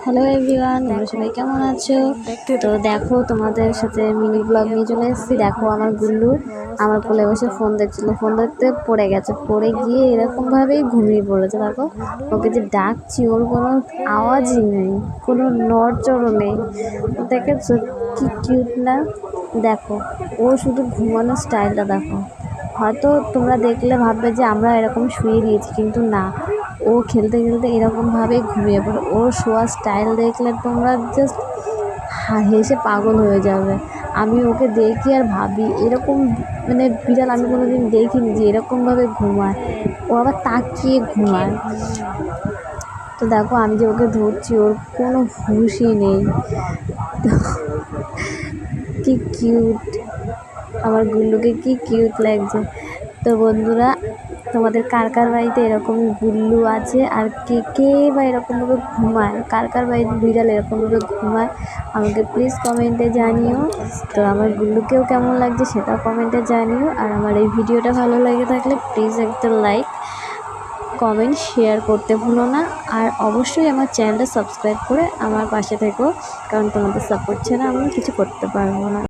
Hello everyone, তোমরা সবাই কেমন আছো? তো দেখো, তোমাদের সাথে মিনি ব্লগ নিয়ে চলে এসেছি। দেখো, আমার গুল্লু আমার কোলে বসে ফোন দেখছিল, ফোন দেখতে পড়ে গেছে, পড়ে গিয়ে এরকমভাবেই ঘুমিয়ে পড়েছে। দেখো, ওকে যে ডাকছি ওর কোনো আওয়াজই নেই, কোনো নড়চড়ও নেই। দেখেছো কি কিউট না? দেখো, ও শুধু ঘুমানোর স্টাইলটা দেখো। হয়তো তোমরা দেখলে ভাববে যে আমরা এরকম শুয়ে দিয়েছি, কিন্তু না, ও খেলতে খেলতে এরকমভাবেই ঘুমিয়ে পড়ে। ওর শোয়ার স্টাইল দেখলে তোমরা জাস্ট হেসে পাগল হয়ে যাবে। আমি ওকে দেখি আর ভাবি, এরকম মানে বিড়াল আমি কোনো দিন দেখিনি যে এরকমভাবে ঘুমায়। ও আবার তাকিয়ে ঘুমায়। তো দেখো, আমি যে ওকে ধরছি ওর কোনো হুঁশই নেই। কি কিউট, আমার গুল্লুকে কি কিউট লাগছে। তো বন্ধুরা, তোমাদের কার কার বাড়িতে এরকম গুল্লু আছে, আর কে কে বা এরকমভাবে ঘুমায়, কার কার বাড়িতে বিড়াল এরকমভাবে ঘুমায়, আমাকে প্লিজ কমেন্টে জানিও। তো আমার গুল্লুকেও কেমন লাগছে সেটাও কমেন্টে জানিও। আর আমার এই ভিডিওটা ভালো লাগে থাকলে প্লিজ একটা লাইক, কমেন্ট, শেয়ার করতে ভুলো না। আর অবশ্যই আমার চ্যানেলটা সাবস্ক্রাইব করে আমার পাশে থেকো, কারণ তোমাদের সাপোর্ট ছাড়া আমি কিছু করতে পারবো না।